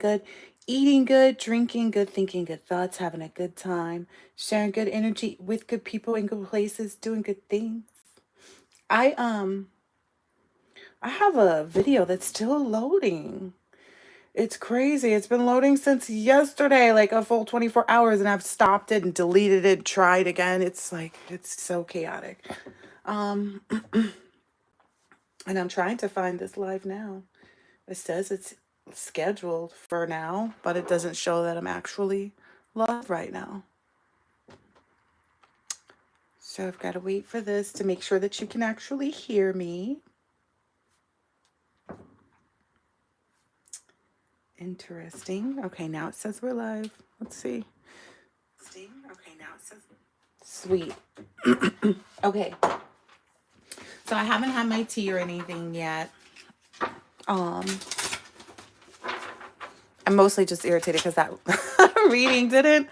good, eating good, drinking good, thinking good thoughts, having a good time, sharing good energy with good people in good places, doing good things. I I have a video that's still loading. It's crazy. It's been loading since yesterday, like a full 24 hours, and I've stopped it and deleted it, tried again. It's like it's so chaotic. Um and I'm trying to find this live now. It says it's scheduled for now, but it doesn't show that I'm actually live right now. So I've got to wait for this to make sure that you can actually hear me. Interesting. Okay, now it says we're live. Let's see. Okay, now it says sweet. Okay. So I haven't had my tea or anything yet. I'm mostly just irritated because that reading didn't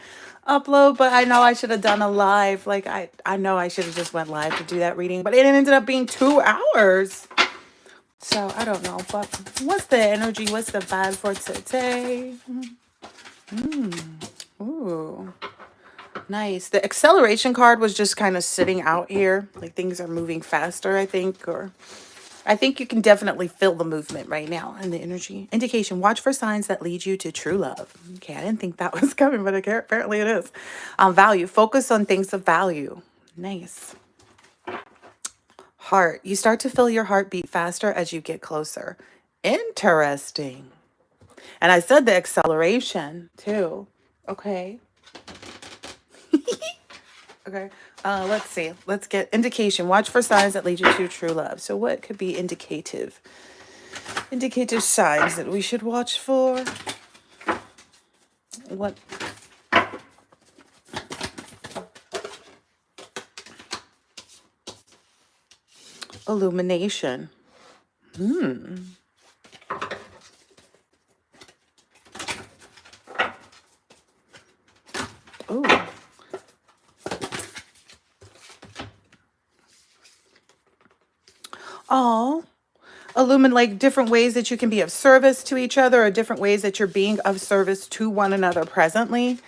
upload, but I know I should have done a live. Like I know I should have just went live to do that reading, but it ended up being 2 hours. So I don't know, but what's the energy? What's the vibe for today? Ooh, nice. The acceleration card was just kind of sitting out here. Like things are moving faster, I think, or I think you can definitely feel the movement right now and the energy. Indication, watch for signs that lead you to true love. Okay, I didn't think that was coming, but apparently it is. Value, focus on things of value. Nice. Heart, you start to feel your heart beat faster as you get closer. Interesting. And I said the acceleration too. Okay. Okay. Let's see. Let's get indication. Watch for signs that lead you to true love. So what could be indicative? Indicative signs that we should watch for. What? Illumination. Oh. Oh. Illuminate, like different ways that you can be of service to each other, or different ways that you're being of service to one another presently.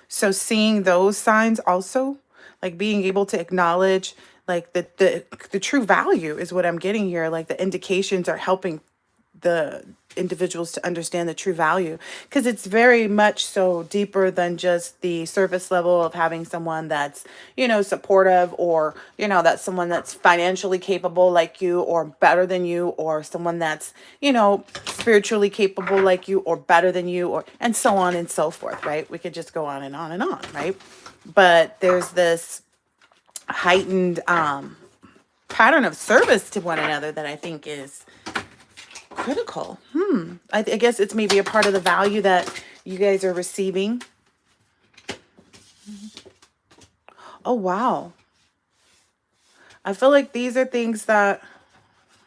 So seeing those signs also, like being able to acknowledge like the true value is what I'm getting here. Like the indications are helping the individuals to understand the true value, because it's very much so deeper than just the surface level of having someone that's, you know, supportive, or, you know, that's someone that's financially capable like you or better than you, or someone that's, you know, spiritually capable like you or better than you, or and so on and so forth, right? We could just go on and on and on, right? But there's this heightened pattern of service to one another that I think is critical. I guess it's maybe a part of the value that you guys are receiving. Oh, wow. I feel like these are things that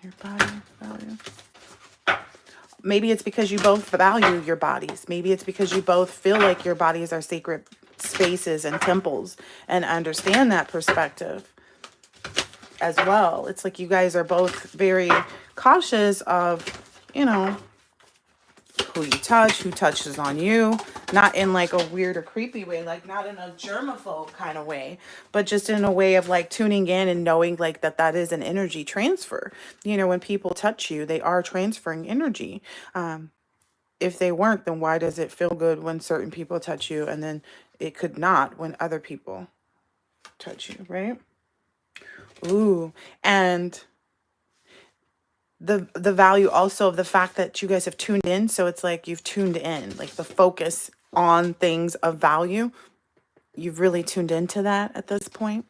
your body value. Maybe it's because you both value your bodies. Maybe it's because you both feel like your bodies are sacred spaces and temples and understand that perspective as well. It's like you guys are both very cautious of, you know, who you touch, who touches on you, not in like a weird or creepy way, like not in a germaphobe kind of way, but just in a way of like tuning in and knowing like that is an energy transfer. You know, when people touch you, they are transferring energy. If they weren't, then why does it feel good when certain people touch you and then it could not when other people touch you, right? Ooh, and the value also of the fact that you guys have tuned in. So it's like you've tuned in, like the focus on things of value. You've really tuned into that at this point.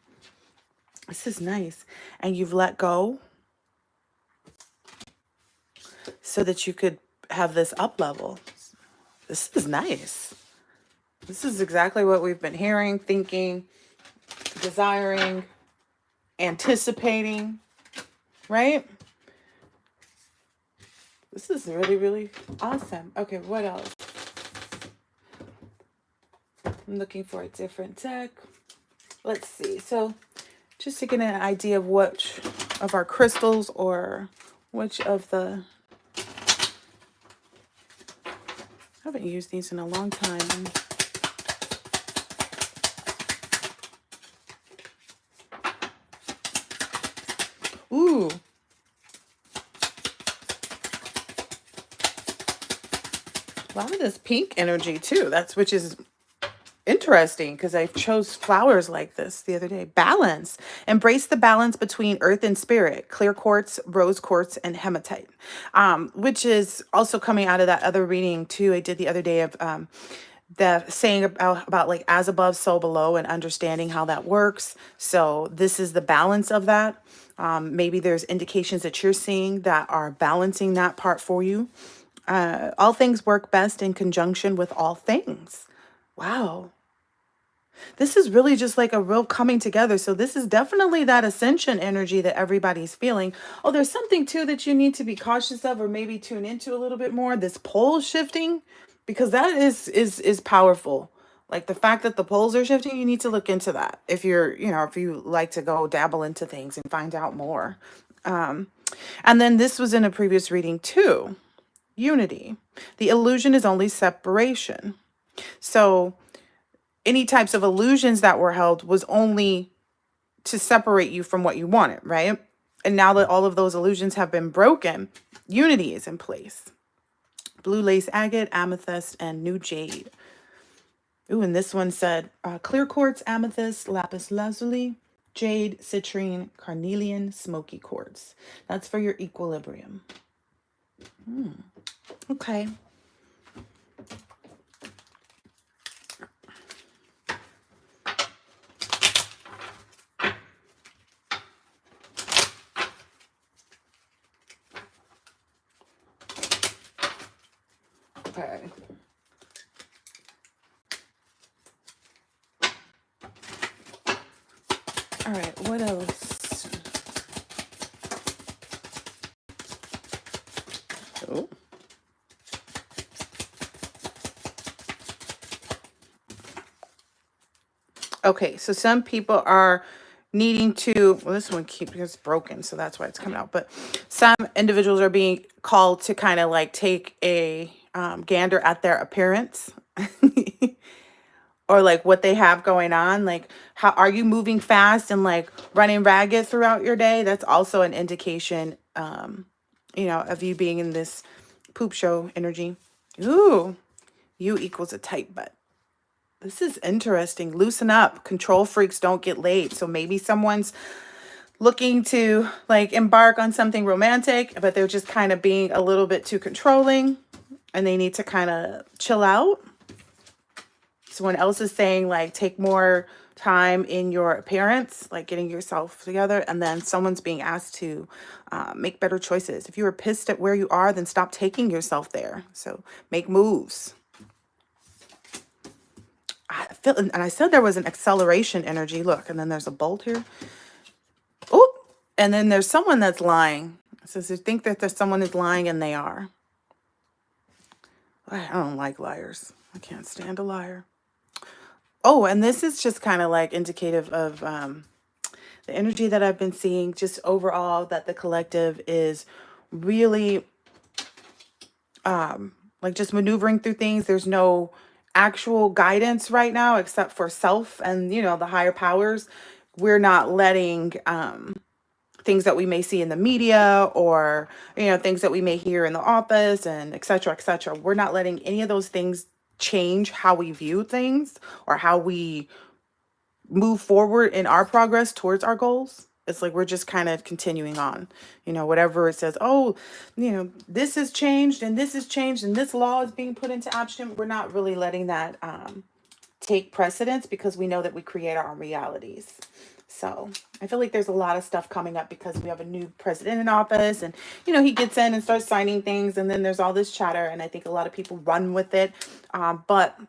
This is nice. And you've let go so that you could have this up level. This is nice. This is exactly what we've been hearing, thinking, desiring, anticipating, right? This is really, really awesome. Okay, what else? I'm looking for a different deck. Let's see. So just to get an idea of which of our crystals or which of the haven't used these in a long time. Ooh. A lot of this pink energy too. Which is interesting because I chose flowers like this the other day. Balance. Embrace the balance between earth and spirit. Clear quartz, rose quartz, and hematite. Which is also coming out of that other reading too I did the other day of the saying about like as above, so below, and understanding how that works. So this is the balance of that. Maybe there's indications that you're seeing that are balancing that part for you. All things work best in conjunction with all things. Wow. This is really just like a real coming together. So this is definitely that ascension energy that everybody's feeling. Oh, there's something too that you need to be cautious of or maybe tune into a little bit more. This pole shifting, because that is powerful. Like the fact that the poles are shifting, you need to look into that. If you're, if you like to go dabble into things and find out more. And then this was in a previous reading too. Unity. The illusion is only separation. So any types of illusions that were held was only to separate you from what you wanted, right? And now that all of those illusions have been broken, unity is in place. Blue lace agate, amethyst, and new jade. Ooh, and this one said clear quartz, amethyst, lapis lazuli, jade, citrine, carnelian, smoky quartz. That's for your equilibrium. Okay. Okay. All right, what else? Oh. Okay, so some people are needing to, well, this one is broken, so that's why it's coming out. But some individuals are being called to kind of like take a gander at their appearance or like what they have going on. Like, how are you moving fast and like running ragged throughout your day? That's also an indication, of you being in this poop show energy. Ooh, you equals a tight butt. This is interesting. Loosen up. Control freaks don't get laid. So maybe someone's looking to like embark on something romantic, but they're just kind of being a little bit too controlling and they need to kind of chill out. Someone else is saying like take more time in your appearance, like getting yourself together. And then someone's being asked to make better choices. If you are pissed at where you are, then stop taking yourself there. So make moves. I feel, and I said there was an acceleration energy. Look, and then there's a bolt here. Oh, and then there's someone that's lying. It says they think that there's someone is lying, and they are. I don't like liars. I can't stand a liar. Oh, and this is just kind of like indicative of the energy that I've been seeing just overall, that the collective is really like just maneuvering through things. There's no actual guidance right now except for self and the higher powers. We're not letting things that we may see in the media or things that we may hear in the office and etc. etc. We're not letting any of those things change how we view things or how we move forward in our progress towards our goals. It's like we're just kind of continuing on, whatever it says. Oh, this has changed and this has changed and this law is being put into action. We're not really letting that take precedence because we know that we create our own realities. So I feel like there's a lot of stuff coming up because we have a new president in office and, he gets in and starts signing things and then there's all this chatter and I think a lot of people run with it. But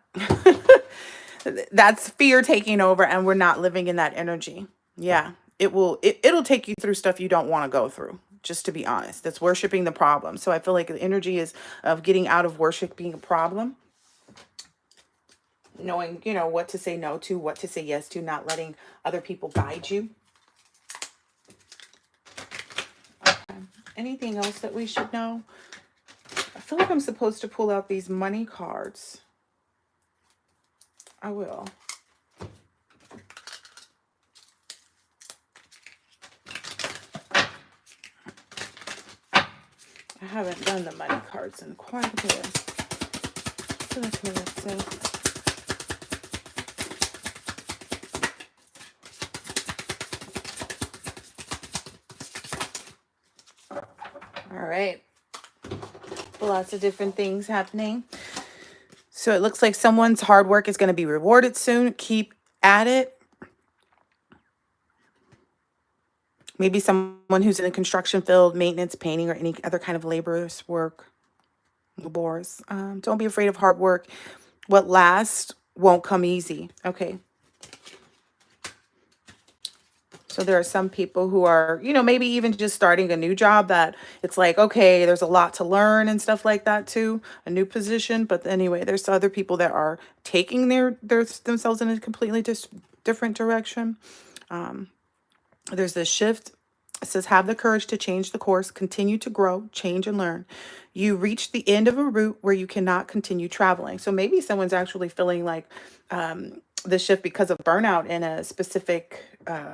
that's fear taking over and we're not living in that energy. Yeah, it'll take you through stuff you don't want to go through, just to be honest. That's worshiping the problem. So I feel like the energy is of getting out of worship being a problem. Knowing, what to say no to, what to say yes to, not letting other people guide you. Okay. Anything else that we should know? feel like I'm supposed to pull out these money cards. I will. I haven't done the money cards in quite a bit. So that's what it says. All right. Lots of different things happening. So it looks like someone's hard work is going to be rewarded soon. Keep at it. Maybe someone who's in the construction field, maintenance, painting, or any other kind of laborious work. Labors. Don't be afraid of hard work. What lasts won't come easy. Okay. So there are some people who are, you know, maybe even just starting a new job that it's like, okay, there's a lot to learn and stuff like that too, a new position. But anyway, there's other people that are taking themselves in a completely different direction. There's this shift. It says, have the courage to change the course, continue to grow, change, and learn. You reach the end of a route where you cannot continue traveling. So maybe someone's actually feeling like the shift because of burnout in a specific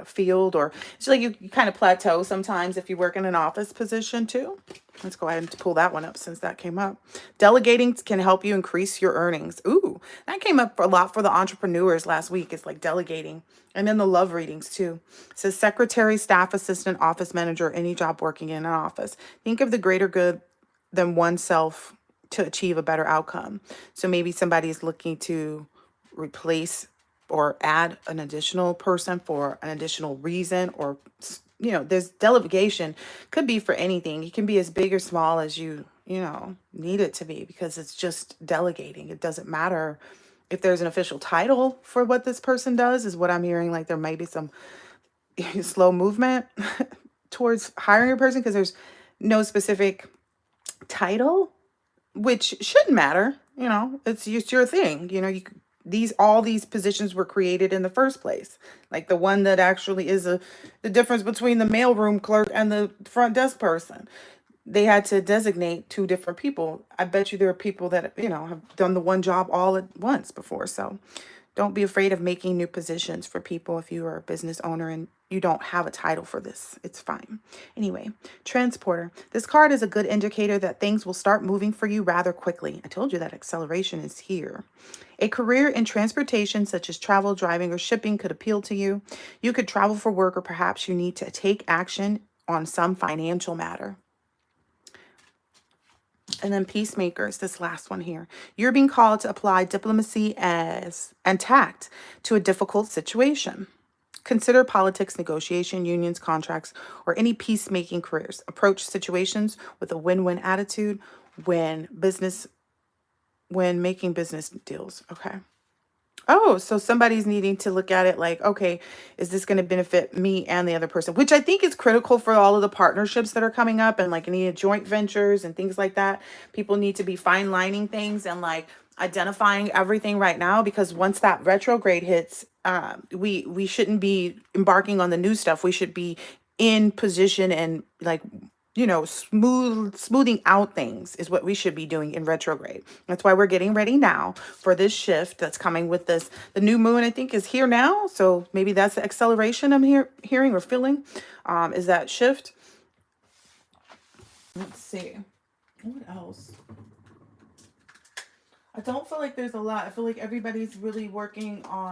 field, or it's like you kind of plateau sometimes if you work in an office position too. Let's go ahead and pull that one up since that came up. Delegating can help you increase your earnings. Ooh, that came up a lot for the entrepreneurs last week. It's like delegating. And then the love readings too. It says secretary, staff assistant, office manager, any job working in an office. Think of the greater good than oneself to achieve a better outcome. So maybe somebody's looking to replace or add an additional person for an additional reason, or, you know, there's delegation could be for anything. It can be as big or small as you need it to be, because it's just delegating. It doesn't matter if there's an official title for what this person does, is what I'm hearing. Like there might be some slow movement towards hiring a person because there's no specific title, which shouldn't matter. You know, it's just your thing. You know, all these positions were created in the first place. Like the one that actually is the difference between the mailroom clerk and the front desk person. They had to designate two different people. I bet you there are people that, you know, have done the one job all at once before. So don't be afraid of making new positions for people if you are a business owner and you don't have a title for this. It's fine. Anyway, transporter. This card is a good indicator that things will start moving for you rather quickly. I told you that acceleration is here. A career in transportation, such as travel, driving, or shipping, could appeal to you. You could travel for work, or perhaps you need to take action on some financial matter. And then peacemakers, this last one here. You're being called to apply diplomacy and tact to a difficult situation. Consider politics, negotiation, unions, contracts, or any peacemaking careers. Approach situations with a win-win attitude when making business deals. Okay. Oh, so somebody's needing to look at it like, okay, is this going to benefit me and the other person? Which I think is critical for all of the partnerships that are coming up and like any joint ventures and things like that. People need to be fine lining things and like identifying everything right now, because once that retrograde hits, we shouldn't be embarking on the new stuff. We should be in position and like, you know, smoothing out things is what we should be doing in retrograde. That's why we're getting ready now for this shift that's coming with this. The new moon, I think, is here now. So maybe that's the acceleration I'm hearing or feeling, is that shift. Let's see. What else? I don't feel like there's a lot. I feel like everybody's really working on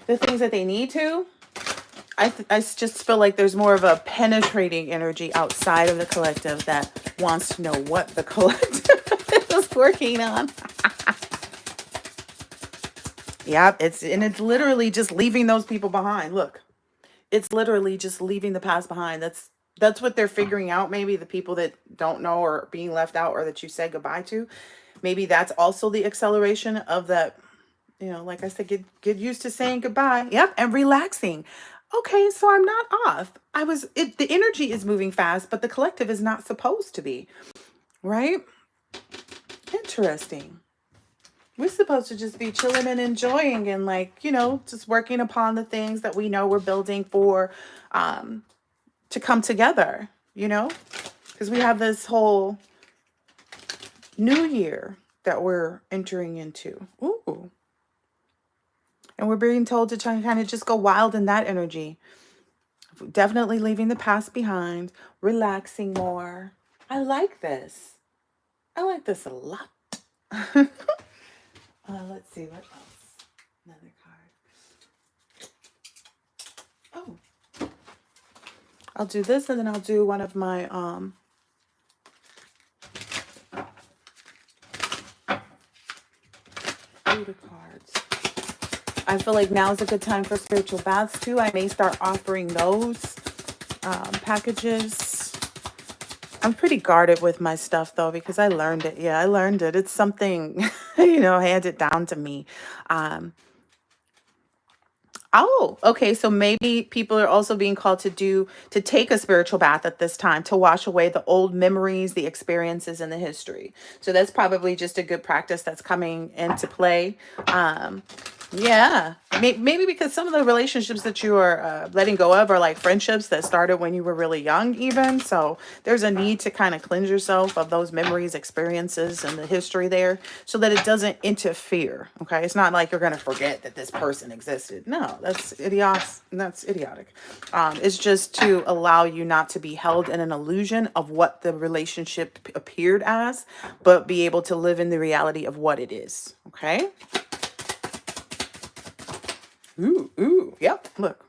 the things that they need to. I just feel like there's more of a penetrating energy outside of the collective that wants to know what the collective is working on. Yep, it's literally just leaving those people behind. Look, it's literally just leaving the past behind. That's what they're figuring out. Maybe the people that don't know or being left out or that you said goodbye to. Maybe that's also the acceleration of that. You know, like I said, get used to saying goodbye. Yep, and relaxing. Okay, so I'm not off. The energy is moving fast, but the collective is not supposed to be. Right? Interesting. We're supposed to just be chilling and enjoying and like, you know, just working upon the things that we know we're building for to come together, you know, because we have this whole new year that we're entering into. Ooh. And we're being told to try and kind of just go wild in that energy. Definitely leaving the past behind, relaxing more. I like this. I like this a lot. Let's see, what else? Another card. Oh. I'll do this, and then I'll do one of my Buddha cards. I feel like now is a good time for spiritual baths too. I may start offering those packages. I'm pretty guarded with my stuff though, because I learned it. Yeah, I learned it. It's something, handed down to me. Oh, okay. So maybe people are also being called to take a spiritual bath at this time to wash away the old memories, the experiences, and the history. So that's probably just a good practice that's coming into play. Yeah, maybe because some of the relationships that you are letting go of are like friendships that started when you were really young, even. So there's a need to kind of cleanse yourself of those memories, experiences, and the history there so that it doesn't interfere. Okay, it's not like you're going to forget that this person existed. No, that's idiotic. That's idiotic. It's just to allow you not to be held in an illusion of what the relationship appeared as, but be able to live in the reality of what it is. Okay. Ooh, yep, look,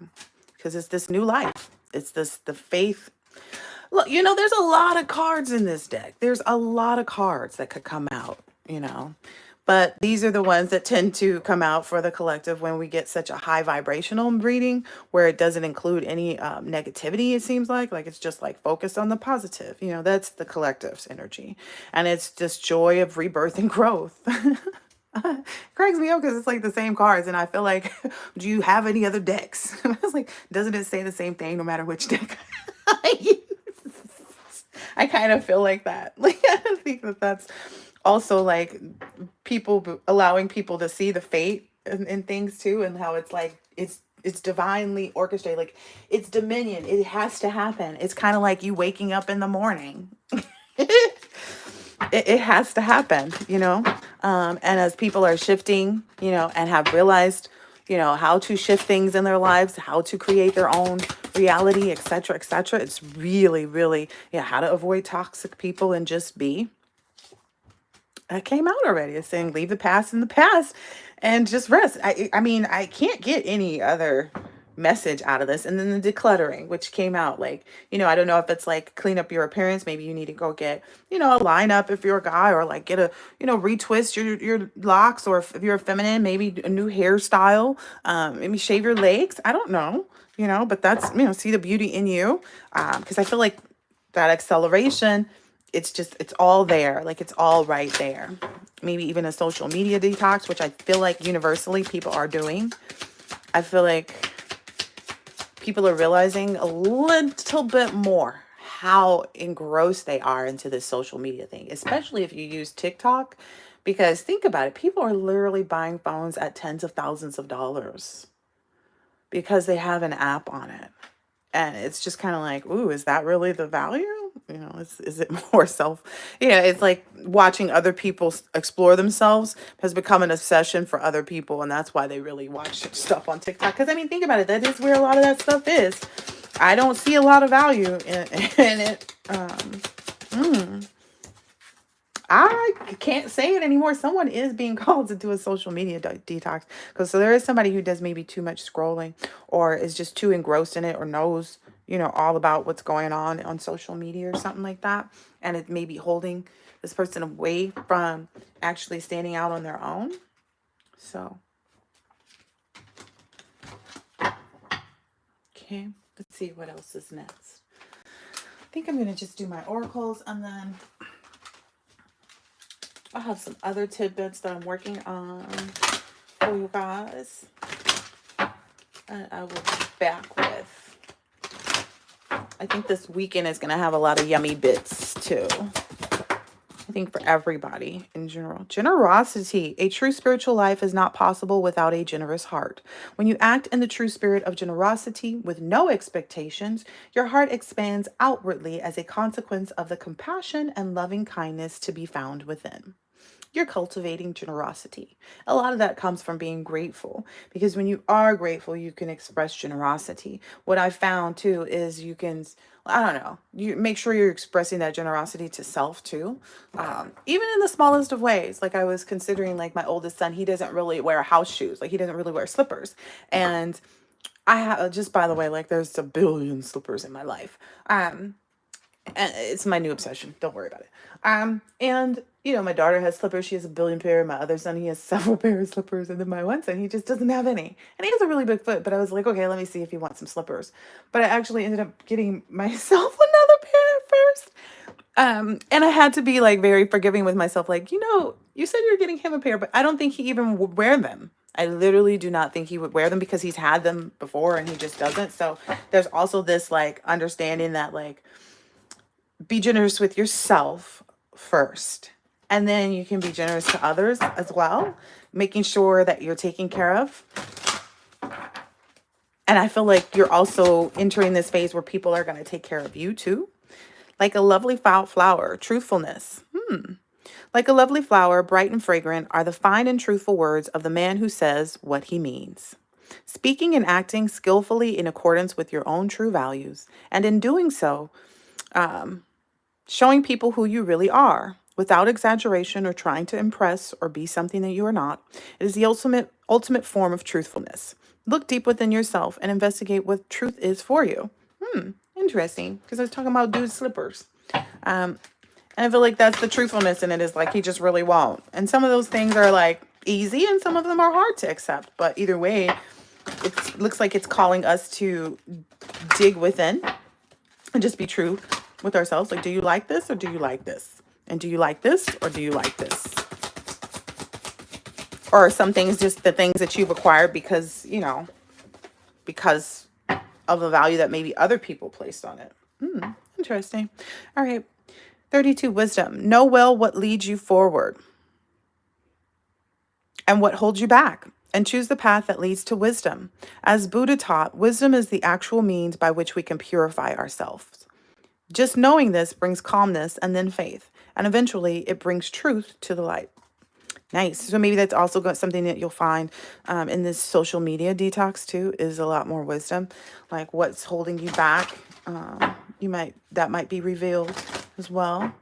because it's this new life. It's the faith. Look, there's a lot of cards in this deck. There's a lot of cards that could come out, but these are the ones that tend to come out for the collective when we get such a high vibrational reading where it doesn't include any negativity, it seems like it's just like focused on the positive. That's the collective's energy. And it's this joy of rebirth and growth. Cracks me up because it's like the same cards, and I feel like, do you have any other decks? I was like, doesn't it say the same thing no matter which deck I use? I kind of feel like that. Like, I think that's also like allowing people to see the fate in things too, and how it's like it's divinely orchestrated. Like, it's dominion. It has to happen. It's kind of like you waking up in the morning. It has to happen, and as people are shifting, and have realized, how to shift things in their lives, how to create their own reality, etc., etc. It's really, really, how to avoid toxic people and just be. That came out already. It's saying leave the past in the past and just rest. I mean, I can't get any other message out of this. And then the decluttering, which came out like, I don't know if it's like clean up your appearance. Maybe you need to go get, a lineup if you're a guy, or like get a, retwist your locks, or if you're a feminine, maybe a new hairstyle, maybe shave your legs. I don't know, but that's, see the beauty in you. Because I feel like that acceleration, it's all there. Like, it's all right there. Maybe even a social media detox, which I feel like universally people are doing. I feel like people are realizing a little bit more how engrossed they are into this social media thing, especially if you use TikTok, because think about it. People are literally buying phones at tens of thousands of dollars because they have an app on it. And it's just kind of like, ooh, is that really the value? Is it more it's like watching other people explore themselves has become an obsession for other people. And that's why they really watch stuff on TikTok. Because, I mean, think about it. That is where a lot of that stuff is. I don't see a lot of value in it. I can't say it anymore. Someone is being called to do a social media detox. So there is somebody who does maybe too much scrolling, or is just too engrossed in it, or knows, all about what's going on social media or something like that. And it may be holding this person away from actually standing out on their own. So, okay, let's see what else is next. I think I'm going to just do my oracles, and then I have some other tidbits that I'm working on for you guys. And I will be back with, I think this weekend is going to have a lot of yummy bits too. I think for everybody in general. Generosity. A true spiritual life is not possible without a generous heart. When you act in the true spirit of generosity with no expectations, your heart expands outwardly as a consequence of the compassion and loving kindness to be found within. You're cultivating generosity. A lot of that comes from being grateful, because when you are grateful, you can express generosity. What I found too is you can, I don't know, you make sure you're expressing that generosity to self too. Even in the smallest of ways. Like I was considering, like my oldest son, he doesn't really wear house shoes. Like he doesn't really wear slippers. And I have, just by the way, like there's a billion slippers in my life. And it's my new obsession. Don't worry about it. And you know, my daughter has slippers. She has a billion pair. My other son, he has several pairs of slippers. And then my one son, he just doesn't have any. And he has a really big foot. But I was like, okay, let me see if he wants some slippers. But I actually ended up getting myself another pair at first. And I had to be like very forgiving with myself. Like, you know, you said you're getting him a pair, but I don't think he even would wear them. I literally do not think he would wear them because he's had them before and he just doesn't. So there's also this like understanding that like, be generous with yourself first, and then you can be generous to others as well, making sure that you're taken care of. And I feel like you're also entering this phase where people are going to take care of you too. Like a lovely flower, truthfulness. Like a lovely flower, bright and fragrant, are the fine and truthful words of the man who says what he means. Speaking and acting skillfully in accordance with your own true values, and in doing so, showing people who you really are without exaggeration or trying to impress or be something that you are not. It is the ultimate form of truthfulness. Look deep within yourself and investigate what truth is for you. Interesting, because I was talking about dude's slippers. And I feel like that's the truthfulness in it, is like he just really won't. And some of those things are like easy and some of them are hard to accept. But either way, it looks like it's calling us to dig within and just be true with ourselves. Like, do you like this or do you like this? And do you like this or do you like this? Or are some things just the things that you've acquired because, you know, because of the value that maybe other people placed on it? Interesting. All right. 32, wisdom. Know well what leads you forward and what holds you back, and choose the path that leads to wisdom. As Buddha taught, wisdom is the actual means by which we can purify ourselves. Just knowing this brings calmness and then faith, and eventually it brings truth to the light. Nice. So maybe that's also got something that you'll find in this social media detox too, is a lot more wisdom, like what's holding you back. That might be revealed as well.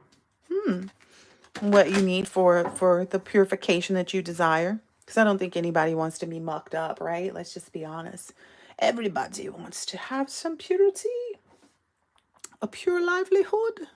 What you need for the purification that you desire. Because I don't think anybody wants to be mucked up, right? Let's just be honest. Everybody wants to have some purity. A pure livelihood.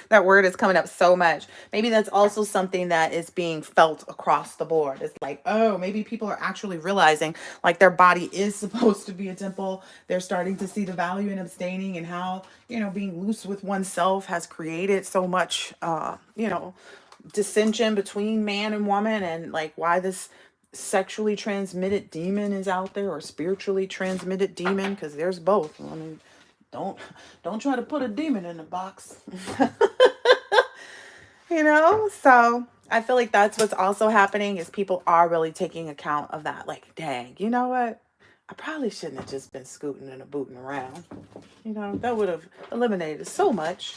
That word is coming up so much. Maybe that's also something that is being felt across the board. It's like, oh, maybe people are actually realizing like their body is supposed to be a temple. They're starting to see the value in abstaining and how, you know, being loose with oneself has created so much, dissension between man and woman, and like why this sexually transmitted demon is out there, or spiritually transmitted demon, because there's both. I mean, don't try to put a demon in a box. So I feel like that's what's also happening, is people are really taking account of that. Like, dang, you know what? I probably shouldn't have just been scooting and booting around. That would have eliminated so much.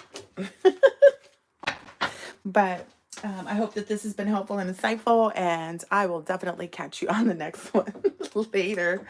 But I hope that this has been helpful and insightful, and I will definitely catch you on the next one later.